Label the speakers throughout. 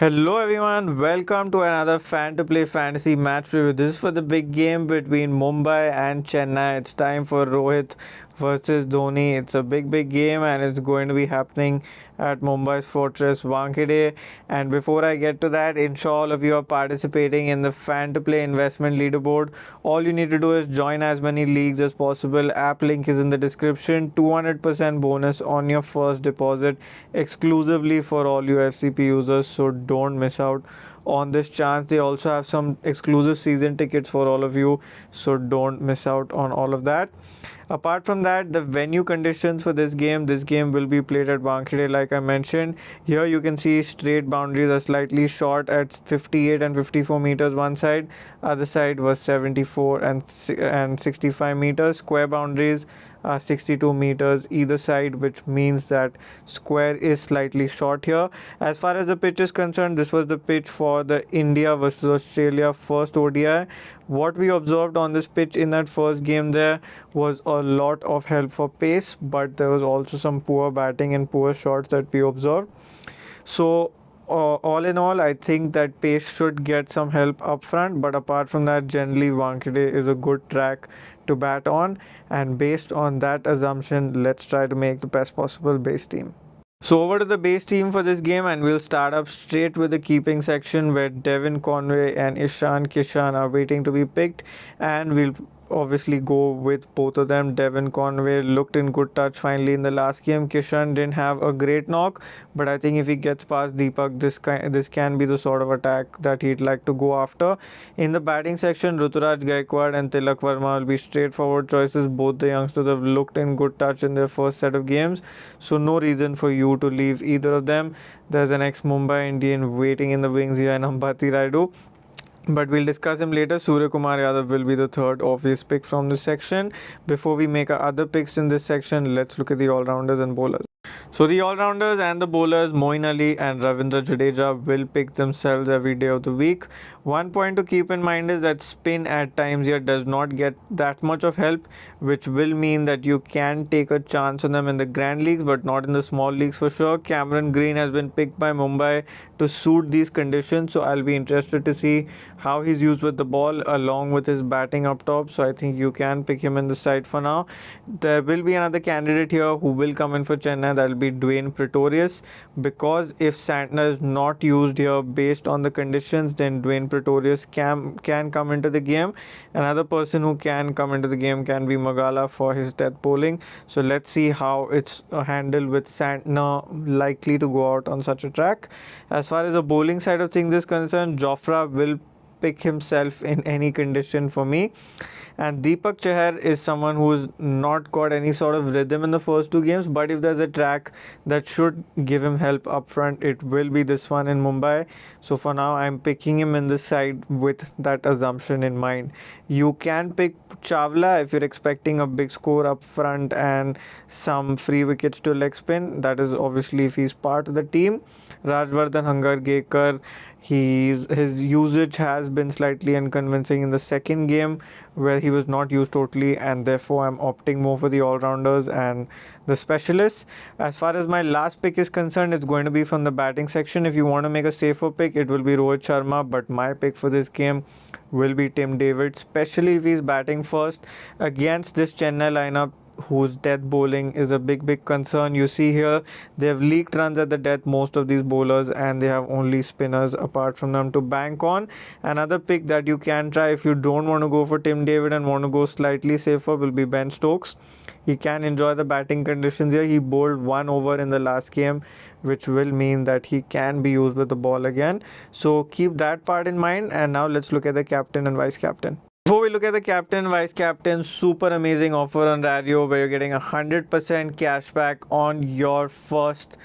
Speaker 1: Hello everyone, welcome to another Fan to Play Fantasy match preview. This is for the big game between Mumbai and Chennai. It's time for Rohit versus Dhoni. It's a big game and it's going to be happening at Mumbai's Fortress Wankhede. And before I get to that, ensure all of you are participating in the Fan to Play investment leaderboard. All you need to do is join as many leagues as possible. App link is in the description. 200% bonus on your first deposit exclusively for all UFCP users, so don't miss out on this chance. They also have some exclusive season tickets for all of you, so don't miss out on all of that. Apart from that, the venue conditions for this game will be played at Wankhede, like I mentioned. Here you can see straight boundaries are slightly short at 58 and 54 meters one side, other side was 74 and 65 meters. Square boundaries 62 meters either side, which means that square is slightly short here. As far as the pitch is concerned, this was the pitch for the India versus Australia first ODI. What we observed on this pitch in that first game there was a lot of help for pace, but there was also some poor batting and poor shots that we observed. So all in all, I think that pace should get some help up front, but apart from that, generally Wankhede is a good track to bat on, and based on that assumption, let's try to make the best possible base team. So over to the base team for this game, and we'll start up straight with the keeping section where Devin Conway and Ishan Kishan are waiting to be picked, and we'll obviously go with both of them. Devin Conway looked in good touch finally in the last game. Kishan didn't have a great knock, but I think if he gets past Deepak, this can be the sort of attack that he'd like to go after. In the batting section, Ruturaj Gaikwad and Tilak Verma will be straightforward choices. Both the youngsters have looked in good touch in their first set of games, so no reason for you to leave either of them. There's an ex-Mumbai Indian waiting in the wings here in Ambati Raidu, but we'll discuss him later. Surya Kumar Yadav will be the third obvious pick from this section. Before we make our other picks in this section, let's look at the all-rounders and bowlers. So the all-rounders and the bowlers, Moeen Ali and Ravindra Jadeja, will pick themselves every day of the week. One point to keep in mind is that spin at times here does not get that much of help, which will mean that you can take a chance on them in the grand leagues, but not in the small leagues for sure. Cameron Green has been picked by Mumbai to suit these conditions, so I'll be interested to see how he's used with the ball along with his batting up top. So I think you can pick him in the side for now. There will be another candidate here who will come in for Chennai. That will be Dwayne Pretorius, because if Santner is not used here based on the conditions, then Dwayne Pretorius can come into the game. Another person who can come into the game can be Magala for his death bowling. So let's see how it's handled with Santner likely to go out on such a track. As far as the bowling side of things is concerned, Jofra will pick himself in any condition for me. And Deepak Chahar is someone who's not got any sort of rhythm in the first two games, but if there's a track that should give him help up front, it will be this one in Mumbai. So for now, I'm picking him in this side with that assumption in mind. You can pick Chawla if you're expecting a big score up front and some free wickets to leg spin. That is obviously if he's part of the team. Rajvardhan Hangargekar, his usage has been slightly unconvincing in the second game where he was not used totally, and therefore I'm opting more for the all-rounders and the specialists. As far as my last pick is concerned, it's going to be from the batting section. If you want to make a safer pick, it will be Rohit Sharma, but my pick for this game will be Tim David, especially if he's batting first against this Chennai lineup whose death bowling is a big concern. You see here they have leaked runs at the death, most of these bowlers, and they have only spinners apart from them to bank on. Another pick that you can try if you don't want to go for Tim David and want to go slightly safer will be Ben Stokes. He can enjoy the batting conditions here. He bowled 1 over in the last game, which will mean that he can be used with the ball again. So keep that part in mind. And now let's look at the captain and vice captain. Before we look at the captain, vice captain, super amazing offer on Rario where you're getting 100% cashback on your first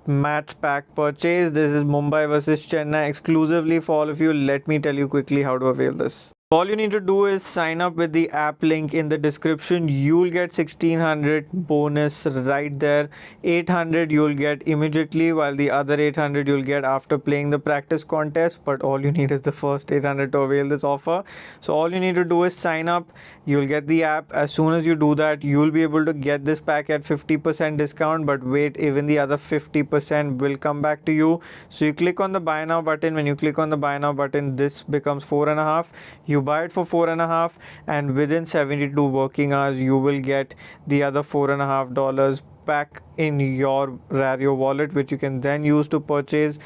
Speaker 1: match pack purchase. This is Mumbai versus Chennai exclusively for all of you. Let me tell you quickly how to avail this. All you need to do is sign up with the app link in the description. You'll get 1600 bonus right there. 800 you'll get immediately, while the other 800 you'll get after playing the practice contest. But all you need is the first 800 to avail this offer. So all you need to do is sign up. You'll get the app. As soon as you do that, you'll be able to get this pack at 50% discount. But wait, even the other 50% will come back to you. So you click on the buy now button. When you click on the buy now button, this becomes 4.5. You buy it for 4.5, and within 72 working hours you will get the other $4.5 back in your Rario wallet, which you can then use to purchase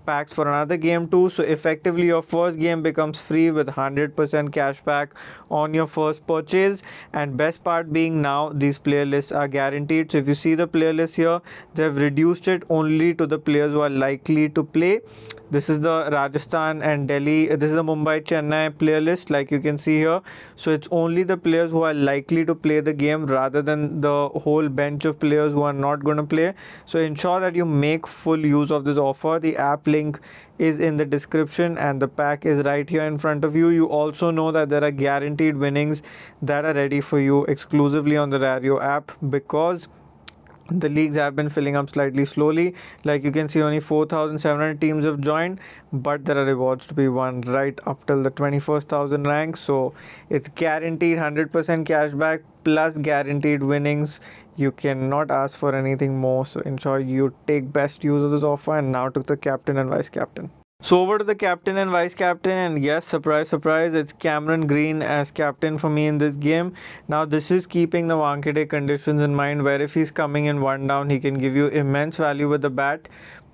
Speaker 1: packs for another game too. So effectively your first game becomes free with 100% cashback on your first purchase. And best part being, now these player lists are guaranteed. So if you see the player list here, they've reduced it only to the players who are likely to play. This is the Rajasthan and Delhi, this is the Mumbai Chennai player list, like you can see here. So it's only the players who are likely to play the game rather than the whole bench of players who are not going to play. So ensure that you make full use of this offer. The app link is in the description and the pack is right here in front of you. You also know that there are guaranteed winnings that are ready for you exclusively on the Rario app, because the leagues have been filling up slightly slowly. Like you can see, only 4,700 teams have joined, but there are rewards to be won right up till the 21,000 rank. So it's guaranteed 100% cashback plus guaranteed winnings. You cannot ask for anything more. So ensure you take best use of this offer. And now to the captain and vice captain. So over to the captain and vice captain, and yes, surprise, surprise, it's Cameron Green as captain for me in this game. Now this is keeping the Wankhede conditions in mind, where if he's coming in one down, he can give you immense value with the bat,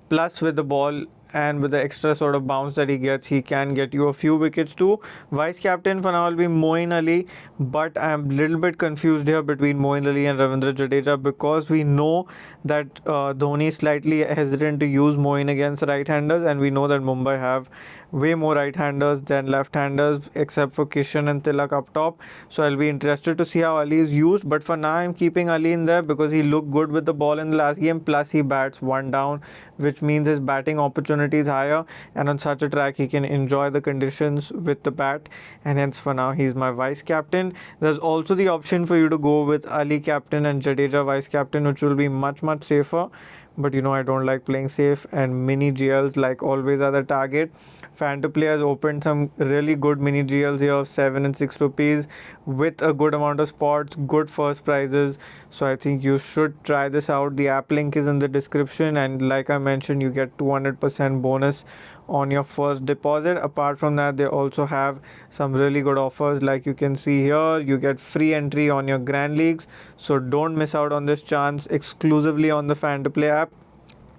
Speaker 1: plus with the ball and with the extra sort of bounce that he gets, he can get you a few wickets too. Vice captain for now will be Moeen Ali, but I'm a little bit confused here between Moeen Ali and Ravindra Jadeja, because we know that Dhoni is slightly hesitant to use Moeen against right-handers, and we know that Mumbai have way more right-handers than left-handers, except for Kishan and Tilak up top. So I'll be interested to see how Ali is used, but for now I'm keeping Ali in there because he looked good with the ball in the last game, plus he bats one down, which means his batting opportunity is higher, and on such a track he can enjoy the conditions with the bat, and hence for now he's my vice captain. There's also the option for you to go with Ali captain and Jadeja vice captain, which will be much safer, but you know I don't like playing safe, and mini GLs like always are the target. Fan to Play has opened some really good mini GLs here of 7 and 6 rupees with a good amount of spots, good first prizes. So I think you should try this out. The app link is in the description, and like I mentioned, you get 200% bonus on your first deposit. Apart from that, they also have some really good offers, like you can see here. You get free entry on your grand leagues, so don't miss out on this chance exclusively on the Fan to Play app.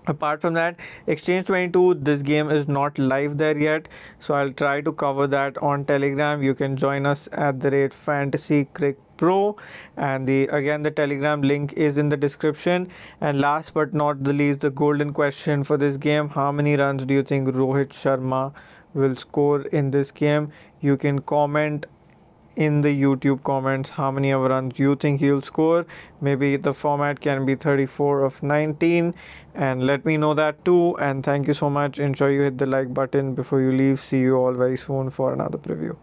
Speaker 1: Apart from that, Exchange 22, this game is not live there yet, so I'll try to cover that on Telegram. You can join us at the rate Fantasy Crick Pro, and the Telegram link is in the description. And last but not the least, the golden question for this game: how many runs do you think Rohit Sharma will score in this game? You can comment in the YouTube comments how many of runs you think he'll score. Maybe the format can be 34 of 19, and let me know that too. And thank you so much. Ensure you hit the like button before you leave. See you all very soon for another preview.